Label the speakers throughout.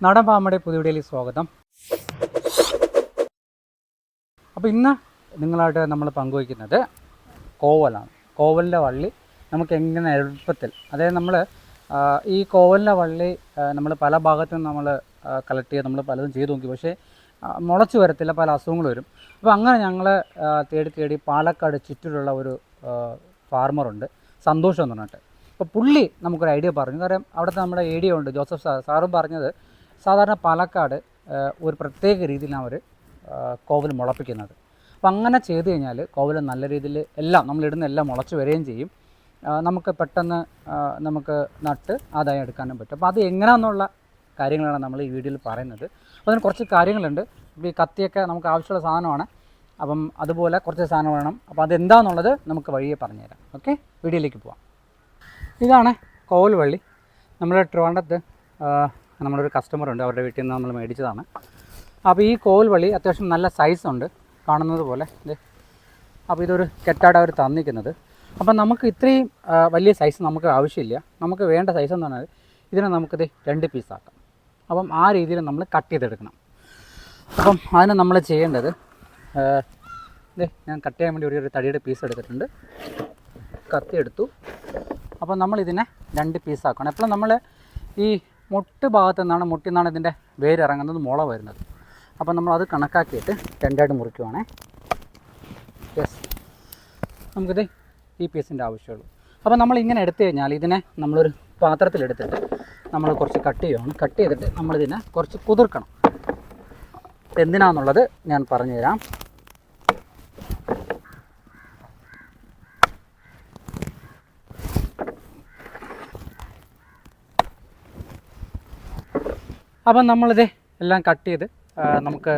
Speaker 1: നാടൻ പാമ്പയുടെ പുതിയ വീഡിയോയിലേക്ക് സ്വാഗതം. അപ്പോൾ ഇന്ന് നിങ്ങളായിട്ട് നമ്മൾ പങ്കുവയ്ക്കുന്നത് കോവലാണ്. കോവലിൻ്റെ വള്ളി നമുക്ക് എങ്ങനെ എളുപ്പത്തിൽ, അതായത് നമ്മൾ ഈ കോവലിൻ്റെ വള്ളി നമ്മൾ പല ഭാഗത്തും നമ്മൾ കളക്ട് ചെയ്ത് നമ്മൾ പലതും ചെയ്ത് നോക്കി, പക്ഷേ മുളച്ച് വരത്തില്ല, പല അസുഖങ്ങൾ വരും. അപ്പോൾ അങ്ങനെ ഞങ്ങൾ തേടി പാലക്കാട് ചുറ്റിലുള്ള ഒരു ഫാർമറുണ്ട്, സന്തോഷം എന്ന് പറഞ്ഞിട്ട്. അപ്പോൾ പുള്ളി നമുക്കൊരു ഐഡിയ പറഞ്ഞു. കാരണം അവിടുത്തെ നമ്മുടെ ഏരിയ ഉണ്ട്, ജോസഫ് സാറും പറഞ്ഞത് സാധാരണ പാലക്കാട് ഒരു പ്രത്യേക രീതിയിലാണ് അവർ കോവൽ മുളപ്പിക്കുന്നത്. അപ്പോൾ അങ്ങനെ ചെയ്ത് കഴിഞ്ഞാൽ കോവൽ നല്ല രീതിയിൽ എല്ലാം നമ്മളിടുന്ന എല്ലാം മുളച്ച് വരികയും ചെയ്യും. നമുക്ക് പെട്ടെന്ന് നമുക്ക് നട്ട് ആദായം എടുക്കാനും പറ്റും. അപ്പോൾ അത് എങ്ങനെയാണെന്നുള്ള കാര്യങ്ങളാണ് നമ്മൾ ഈ വീഡിയോയിൽ പറയുന്നത്. അപ്പോൾ അതിന് കുറച്ച് കാര്യങ്ങളുണ്ട്. ഇപ്പോൾ ഈ കത്തിയൊക്കെ നമുക്ക് ആവശ്യമുള്ള സാധനമാണ്. അപ്പം അതുപോലെ കുറച്ച് സാധനം വേണം. അപ്പോൾ അതെന്താണെന്നുള്ളത് നമുക്ക് വഴിയെ പറഞ്ഞുതരാം. ഓക്കെ, വീഡിയോയിലേക്ക് പോവാം. ഇതാണ് കോവൽ വള്ളി. നമ്മുടെ ട്രിവാൻഡ്രത്ത് നമ്മളൊരു കസ്റ്റമറുണ്ട്, അവരുടെ വീട്ടിൽ നിന്ന് നമ്മൾ മേടിച്ചതാണ്. അപ്പോൾ ഈ കോവൽ വള്ളി അത്യാവശ്യം നല്ല സൈസുണ്ട്, കാണുന്നത് പോലെ. അപ്പോൾ ഇതൊരു കെട്ടാട് അവർ തന്നിരിക്കുന്നത്. അപ്പം നമുക്ക് ഇത്രയും വലിയ സൈസ് നമുക്ക് ആവശ്യമില്ല. നമുക്ക് വേണ്ട സൈസ് എന്ന് പറഞ്ഞാൽ ഇതിനെ നമുക്കിത് 2 പീസാക്കാം. അപ്പം ആ രീതിയിൽ നമ്മൾ കട്ട് ചെയ്തെടുക്കണം. അപ്പം അതിന് നമ്മൾ ചെയ്യേണ്ടത്, ഞാൻ കട്ട് ചെയ്യാൻ വേണ്ടി ഒരു തടിയുടെ പീസ് എടുത്തിട്ടുണ്ട്, കത്തി എടുത്തു. അപ്പം നമ്മളിതിനെ 2 പീസാക്കണം. എപ്പോഴും നമ്മൾ ഈ മുട്ട് ഭാഗത്തു നിന്നാണ്, മുട്ടിൽ നിന്നാണ് ഇതിൻ്റെ വേരിറങ്ങുന്നത്, മുള വരുന്നത്. അപ്പം നമ്മളത് കണക്കാക്കിയിട്ട് 2ആയിട്ട് മുറിക്കുവാണേ. യെസ്, നമുക്കിത് ഈ പീസിൻ്റെ ആവശ്യമുള്ളൂ. അപ്പോൾ നമ്മളിങ്ങനെ എടുത്തു കഴിഞ്ഞാൽ ഇതിനെ നമ്മളൊരു പാത്രത്തിലെടുത്തിട്ട് നമ്മൾ കുറച്ച് കട്ട് ചെയ്യുകയാണ്. കട്ട് ചെയ്തിട്ട് നമ്മളിതിനെ കുറച്ച് കുതിർക്കണം. എന്തിനാണെന്നുള്ളത് ഞാൻ പറഞ്ഞുതരാം. അപ്പം നമ്മളിത് എല്ലാം കട്ട് ചെയ്ത് നമുക്ക്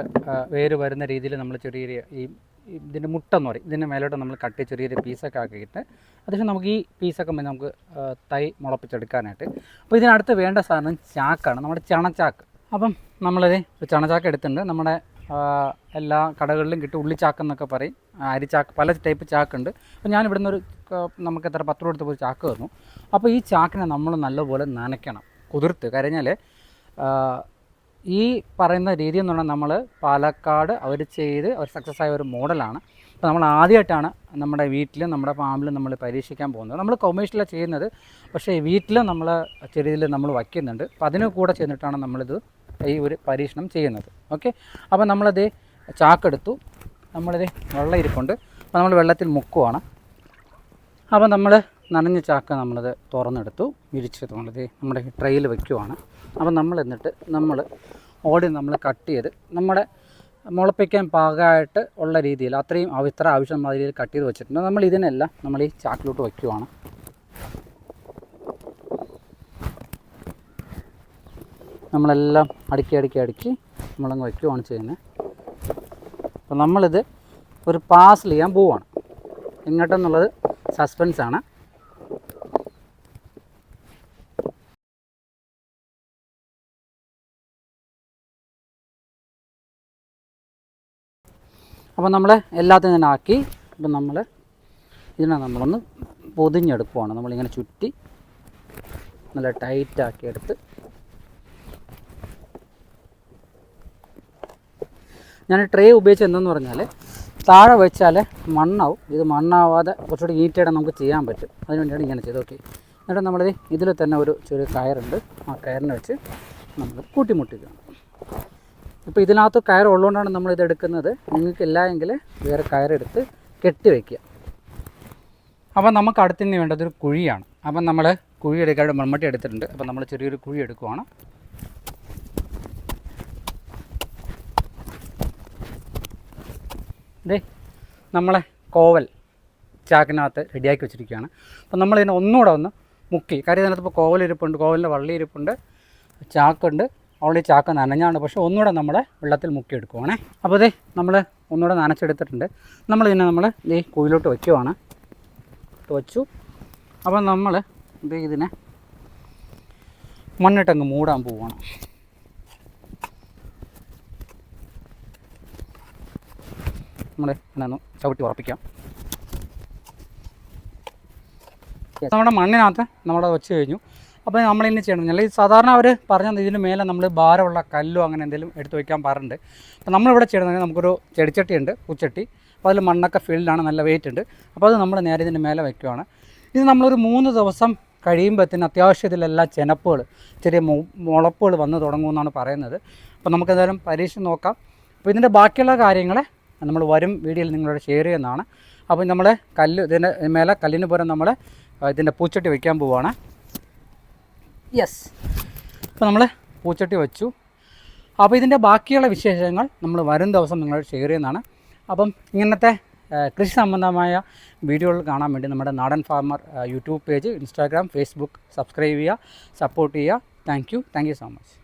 Speaker 1: വേര് വരുന്ന രീതിയിൽ നമ്മൾ ചെറിയ ഈ ഇതിൻ്റെ മുട്ടെന്ന് പറയും, ഇതിൻ്റെ മേലോട്ട് നമ്മൾ കട്ട് ചെയ്ത് ചെറിയൊരു പീസൊക്കെ ആക്കിയിട്ട് അത്യാവശ്യം നമുക്ക് ഈ പീസൊക്കെ നമുക്ക് തൈ മുളപ്പിച്ചെടുക്കാനായിട്ട്. അപ്പോൾ ഇതിനടുത്ത് വേണ്ട സാധനം ചാക്കാണ്, നമ്മുടെ ചണച്ചാക്ക്. അപ്പം നമ്മളിത് ചണച്ചാക്ക് എടുത്തിട്ടുണ്ട്. നമ്മുടെ എല്ലാ കടകളിലും കിട്ടും, ഉള്ളിച്ചാക്കെന്നൊക്കെ പറയും, അരിച്ചാക്ക്, പല ടൈപ്പ് ചാക്കുണ്ട്. അപ്പോൾ ഞാൻ ഇവിടുന്ന് നമുക്ക് എത്ര 10 രൂപ എടുത്ത് ഒരു ചാക്ക് തന്നു. അപ്പോൾ ഈ ചാക്കിനെ നമ്മൾ നല്ലപോലെ നനയ്ക്കണം, കുതിർത്ത്. കഴിഞ്ഞാൽ ഈ പറയുന്ന രീതി എന്ന് പറഞ്ഞാൽ നമ്മൾ പാലക്കാട് അവർ സക്സസ് ആയ ഒരു മോഡലാണ്. അപ്പോൾ നമ്മൾ ആദ്യമായിട്ടാണ് നമ്മുടെ വീട്ടിലും നമ്മുടെ ഫാമിലും നമ്മൾ പരീക്ഷിക്കാൻ പോകുന്നത്. നമ്മൾ കൊമേഴ്ഷ്യലാണ് ചെയ്യുന്നത്, പക്ഷേ വീട്ടിലും നമ്മൾ ചെറിയ രീതിയിൽ നമ്മൾ വയ്ക്കുന്നുണ്ട്. അപ്പോൾ അതിന് കൂടെ ചെന്നിട്ടാണ് നമ്മളിത് ഈ ഒരു പരീക്ഷണം ചെയ്യുന്നത്. ഓക്കെ, അപ്പോൾ നമ്മളത് ചാക്കെടുത്തു, നമ്മളിത് വെള്ളം ഇരിപ്പുണ്ട്, അപ്പോൾ നമ്മൾ വെള്ളത്തിൽ മുക്കുവാണ്. അപ്പോൾ നമ്മൾ നനഞ്ഞ ചാക്ക് നമ്മളത് തുറന്നെടുത്തു, വിരിച്ചത് നമ്മളിത് നമ്മുടെ ട്രെയിൽ വയ്ക്കുവാണ്. അപ്പോൾ നമ്മൾ എന്നിട്ട് നമ്മൾ കട്ട് ചെയ്ത് നമ്മുടെ മുളപ്പിക്കാൻ പാകമായിട്ട് ഉള്ള രീതിയിൽ അത്രയും ഇത്ര ആവശ്യം രീതിയിൽ കട്ട് ചെയ്ത് വെച്ചിട്ടുണ്ട്. നമ്മൾ ഇതിനെല്ലാം നമ്മൾ ഈ ചാക്കിലോട്ട് വയ്ക്കുവാണ്. നമ്മളെല്ലാം അടുക്കി നമ്മളങ്ങ് വയ്ക്കുവാണ് ചെയ്യുന്നത്. അപ്പോൾ നമ്മളിത് ഒരു പാർസൽ ചെയ്യാൻ പോവുകയാണ്. എങ്ങോട്ടെന്നുള്ളത് സസ്പെൻസാണ്. അപ്പോൾ നമ്മൾ എല്ലാത്തിനും തന്നെ ആക്കി. അപ്പം നമ്മൾ ഇതിനെ നമ്മളൊന്ന് പൊതിഞ്ഞെടുക്കുവാണ്. നമ്മളിങ്ങനെ ചുറ്റി നല്ല ടൈറ്റാക്കി എടുത്ത്, ഞാൻ ട്രേ ഉപയോഗിച്ച് എന്തെന്ന് പറഞ്ഞാൽ താഴെ വെച്ചാൽ മണ്ണാവും. ഇത് മണ്ണാവാതെ കുറച്ചുകൂടി ഈറ്റായിട്ട് നമുക്ക് ചെയ്യാൻ പറ്റും. അതിന് വേണ്ടിയാണ് ഇങ്ങനെ ചെയ്ത്. ഓക്കെ, എന്നിട്ട് നമ്മളിത് ഇതിൽ തന്നെ ഒരു ചെറിയ കയറുണ്ട്, ആ കയറിനെ വെച്ച് നമ്മൾ കൂട്ടിമുട്ടിക്കണം. ഇപ്പോൾ ഇതിനകത്ത് കയർ ഉള്ളതുകൊണ്ടാണ് നമ്മളിത് എടുക്കുന്നത്. നിങ്ങൾക്കില്ല എങ്കിൽ വേറെ കയറെടുത്ത് കെട്ടി വയ്ക്കുക. അപ്പം നമുക്ക് അടുത്തിന് വേണ്ടത് ഒരു കുഴിയാണ്. അപ്പം നമ്മൾ കുഴി എടുക്കാതെ മൺമട്ടി എടുത്തിട്ടുണ്ട്. അപ്പം നമ്മൾ ചെറിയൊരു കുഴി എടുക്കുവാണ്. നമ്മളെ കോവൽ ചാക്കിനകത്ത് റെഡിയാക്കി വെച്ചിരിക്കുകയാണ്. അപ്പം നമ്മളിതിനെ ഒന്നുകൂടെ ഒന്ന് മുക്കി. കാര്യം ഇതിനകത്ത് ഇപ്പോൾ കോവലിരിപ്പുണ്ട്, കോവലിൻ്റെ വള്ളി ഇരിപ്പുണ്ട്, ചാക്കുണ്ട്. ഓൾറെഡി ചാക്ക് നനഞ്ഞാണ്, പക്ഷേ ഒന്നുകൂടെ നമ്മൾ വെള്ളത്തിൽ മുക്കിയെടുക്കുവാണേ. അപ്പോൾ ഇതേ നമ്മൾ ഒന്നുകൂടെ നനച്ചെടുത്തിട്ടുണ്ട്. നമ്മളിതിനെ ഈ കുഴിയിലോട്ട് വയ്ക്കുവാണ്. വച്ചു. അപ്പം നമ്മൾ ഇതിനെ മണ്ണിട്ടങ്ങ് മൂടാൻ പോവുകയാണ്. നമ്മൾ ഇങ്ങനെ ഒന്ന് ചവിട്ടി ഉറപ്പിക്കാം. നമ്മുടെ മണ്ണിനകത്ത് നമ്മളത് വെച്ച് കഴിഞ്ഞു. അപ്പോൾ നമ്മളിനി ചെയ്യണം ഈ സാധാരണ അവർ പറഞ്ഞാൽ ഇതിന് മേലെ നമ്മൾ ഭാരമുള്ള കല്ലോ അങ്ങനെ എന്തെങ്കിലും എടുത്ത് വയ്ക്കാൻ പറഞ്ഞിട്ടുണ്ട്. അപ്പോൾ നമ്മളിവിടെ ചെയ്യണമെങ്കിൽ നമുക്കൊരു ചെടിച്ചട്ടിയുണ്ട്, പൂച്ചട്ടി. അപ്പോൾ അതിൽ മണ്ണൊക്കെ ഫിൽഡാണ്, നല്ല വെയിറ്റ് ഉണ്ട്. അപ്പോൾ അത് നമ്മൾ നേരെ ഇതിൻ്റെ മേലെ വയ്ക്കുവാണ്. ഇത് നമ്മളൊരു 3 ദിവസം കഴിയുമ്പോഴത്തേന് അത്യാവശ്യം ഇതിലെല്ലാം ചെനപ്പുകൾ, ചെറിയ മുളപ്പുകൾ വന്ന് തുടങ്ങുമെന്നാണ് പറയുന്നത്. അപ്പോൾ നമുക്കെന്തായാലും പരീക്ഷിച്ച് നോക്കാം. അപ്പോൾ ഇതിൻ്റെ ബാക്കിയുള്ള കാര്യങ്ങൾ നമ്മൾ വരും വീഡിയോയിൽ നിങ്ങളോട് ഷെയർ ചെയ്യുന്നതാണ്. അപ്പോൾ നമ്മൾ ഇതിൻ്റെ മേലെ കല്ലിന് പുറം നമ്മൾ ഇതിൻ്റെ പൂച്ചട്ടി വയ്ക്കാൻ പോവുകയാണ്. യെസ്, അപ്പോൾ നമ്മൾ പൂച്ചട്ടി വെച്ചു. അപ്പോൾ ഇതിൻ്റെ ബാക്കിയുള്ള വിശേഷങ്ങൾ നമ്മൾ വരും ദിവസം നിങ്ങളോട് ഷെയർ ചെയ്യുന്നതാണ്. അപ്പം ഇങ്ങനത്തെ കൃഷി സംബന്ധമായ വീഡിയോകൾ കാണാൻ വേണ്ടി നമ്മുടെ നാടൻ farmer YouTube page, Instagram, Facebook subscribe ചെയ്യുക, സപ്പോർട്ട് ചെയ്യുക. Thank you so much.